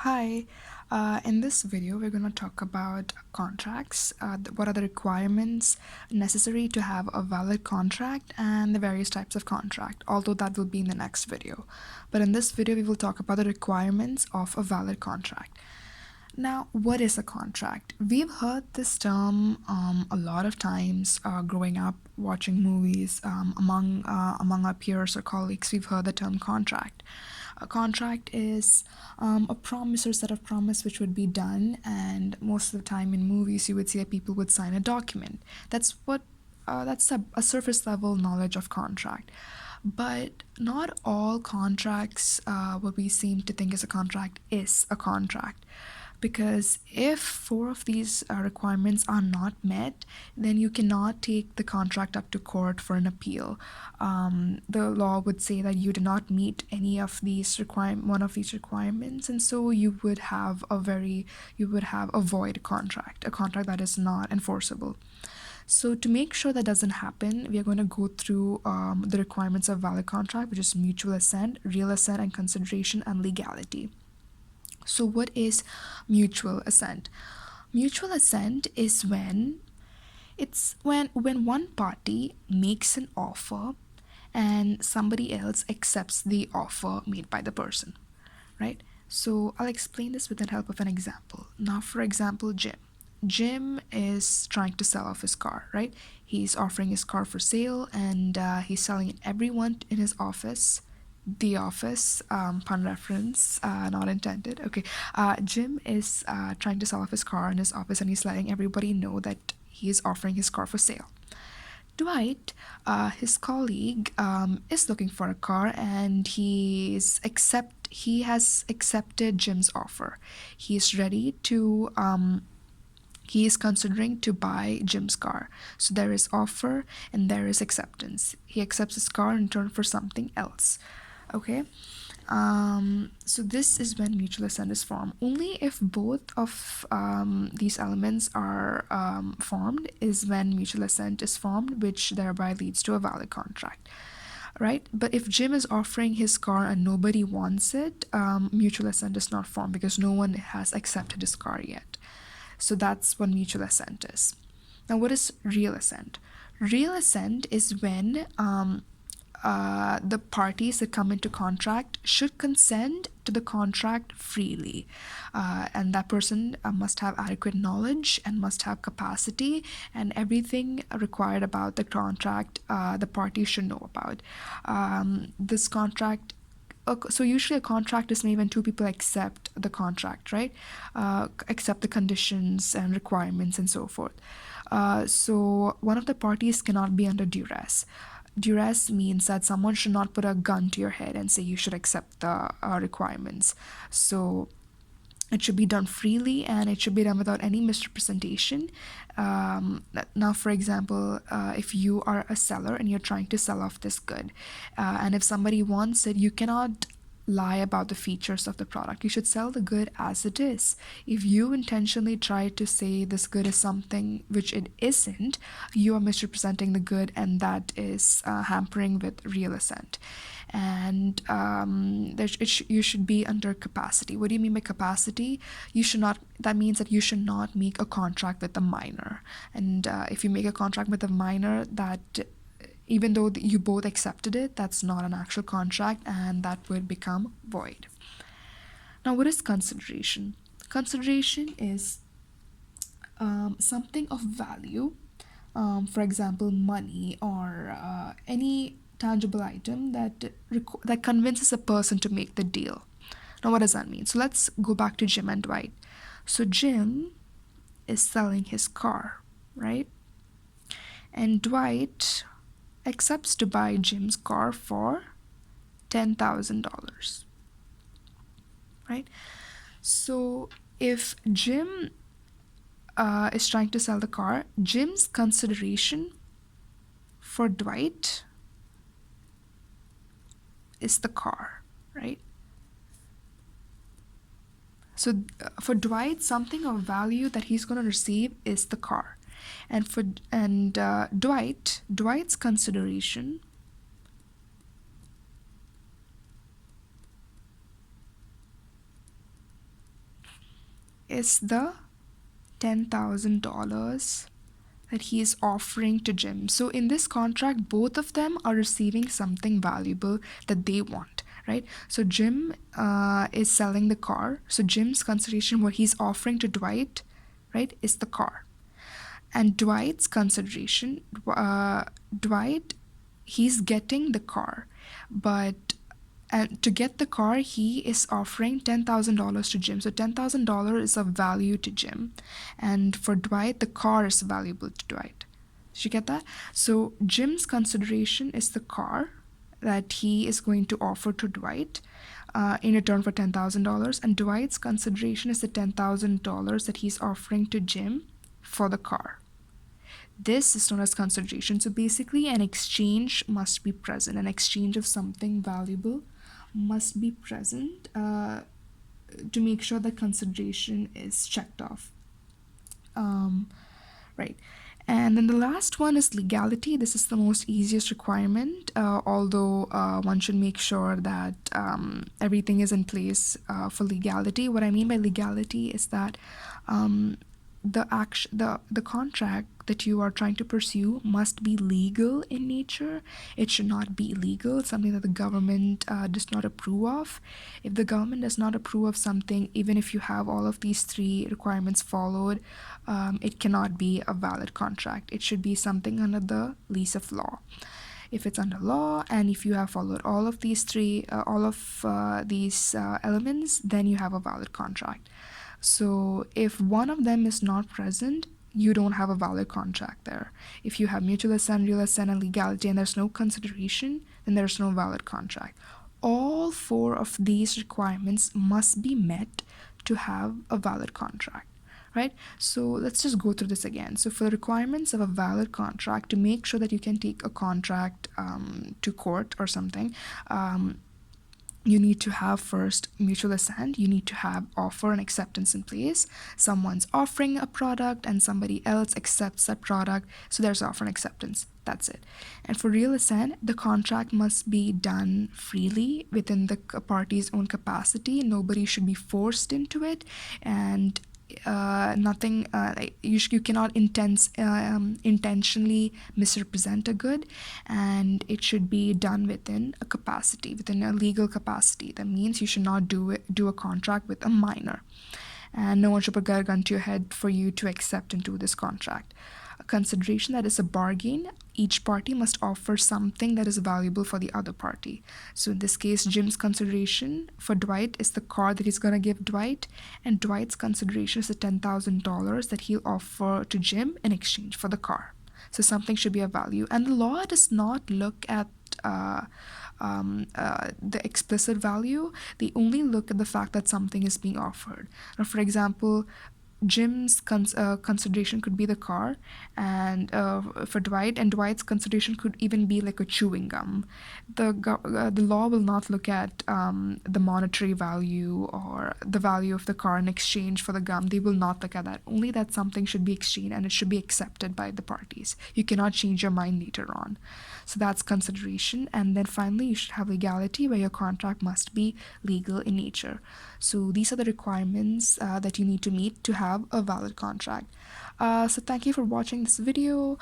Hi, in this video, we're going to talk about contracts. What are the requirements necessary to have a valid contract and the various types of contract, although that will be in the next video. But in this video, we will talk about the requirements of a valid contract. Now, what is a contract? We've heard this term a lot of times growing up, watching movies, among our peers or colleagues. We've heard the term contract. A contract is a promise or set of promise which would be done, and most of the time in movies you would see that people would sign a document. That's a surface level knowledge of contract. But not all contracts, what we seem to think is a contract, is a contract. Because if four of these requirements are not met, then you cannot take the contract up to court for an appeal. The law would say that you did not meet any of these one of these requirements, and so you would have a void contract, a contract that is not enforceable. So to make sure that doesn't happen, we are going to go through the requirements of valid contract, which is mutual assent, real assent, and consideration and legality. So what is mutual assent? Mutual assent is when one party makes an offer and somebody else accepts the offer made by the person, right? So I'll explain this with the help of an example. Now, for example, Jim is trying to sell off his car, right? He's offering his car for sale, and he's selling it everyone in his office. The Office, pun reference, not intended. Okay, Jim is trying to sell off his car in his office, and he's letting everybody know that he is offering his car for sale. Dwight, his colleague, is looking for a car, and he has accepted Jim's offer. He is ready to he is considering to buy Jim's car. So there is offer and there is acceptance. He accepts his car in return for something else. Okay, so this is when mutual assent is formed. Only if both of these elements are formed is when mutual assent is formed, which thereby leads to a valid contract, right? But if Jim is offering his car and nobody wants it, mutual assent is not formed because no one has accepted his car yet. So that's what mutual assent is. Now, what is real assent? Real assent is when the parties that come into contract should consent to the contract freely, and that person must have adequate knowledge and must have capacity, and everything required about the contract the parties should know about. This contract So usually a contract is made when two people accept the contract, right? Accept the conditions and requirements and so forth. So one of the parties cannot be under duress. Duress means that someone should not put a gun to your head and say you should accept the requirements. So it should be done freely, and it should be done without any misrepresentation. Now, for example, if you are a seller and you're trying to sell off this good, and if somebody wants it, you cannot lie about the features of the product. You should sell the good as it is. If you intentionally try to say this good is something which it isn't, you are misrepresenting the good, and that is hampering with real assent. And you should be under capacity. What do you mean by capacity? That means that you should not make a contract with a minor. And if you make a contract with a minor, that even though you both accepted it, that's not an actual contract, and that would become void. Now, what is consideration? Consideration is something of value, for example, money or any tangible item that convinces a person to make the deal. Now, what does that mean? So let's go back to Jim and Dwight. So Jim is selling his car, right? And Dwight accepts to buy Jim's car for $10,000, right? So if Jim is trying to sell the car, Jim's consideration for Dwight is the car, right? So for Dwight, something of value that he's going to receive is the car. And Dwight's consideration is the $10,000 that he is offering to Jim. So in this contract, both of them are receiving something valuable that they want, right? So Jim is selling the car. So Jim's consideration, what he's offering to Dwight, right, is the car. And Dwight's consideration, Dwight, he's getting the car, but to get the car, he is offering $10,000 to Jim. So $10,000 is of value to Jim, and for Dwight, the car is valuable to Dwight. Did you get that? So Jim's consideration is the car that he is going to offer to Dwight in return for $10,000, and Dwight's consideration is the $10,000 that he's offering to Jim for the car. This is known as consideration. So basically, an exchange must be present. An exchange of something valuable must be present to make sure that consideration is checked off. Right. And then the last one is legality. This is the most easiest requirement, although one should make sure that everything is in place for legality. What I mean by legality is that the contract that you are trying to pursue must be legal in nature. It should not be illegal, something that the government does not approve of. If the government does not approve of something, even if you have all of these three requirements followed, it cannot be a valid contract. It should be something under the lease of law. If it's under law and if you have followed all of these elements, then you have a valid contract. So if one of them is not present, you don't have a valid contract there. If you have mutual assent, real assent, and legality, and there's no consideration, then there's no valid contract. All four of these requirements must be met to have a valid contract, right? So let's just go through this again. So for the requirements of a valid contract, to make sure that you can take a contract to court or something, you need to have first mutual assent. You need to have offer and acceptance in place. Someone's offering a product and somebody else accepts that product, so there's offer and acceptance. That's it. And for real assent, the contract must be done freely within the party's own capacity. Nobody should be forced into it, and you cannot intentionally misrepresent a good, and it should be done within a capacity, within a legal capacity. That means you should not do a contract with a minor, and no one should put a gun to your head for you to accept into this contract. A consideration, that is a bargain. Each party must offer something that is valuable for the other party. So in this case, Jim's consideration for Dwight is the car that he's going to give Dwight, and Dwight's consideration is the $10,000 that he'll offer to Jim in exchange for the car. So something should be of value. And the law does not look at the explicit value. They only look at the fact that something is being offered. Now, for example, Jim's consideration could be the car, and for Dwight, and Dwight's consideration could even be like a chewing gum. The law will not look at the monetary value or the value of the car in exchange for the gum. They will not look at that. Only that something should be exchanged and it should be accepted by the parties. You cannot change your mind later on. So that's consideration. And then finally, you should have legality, where your contract must be legal in nature. So these are the requirements that you need to meet to have a valid contract. So thank you for watching this video.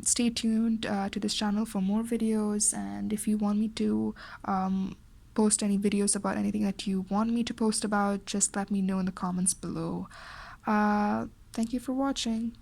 Stay tuned to this channel for more videos, and if you want me to post any videos about anything that you want me to post about, just let me know in the comments below. Thank you for watching.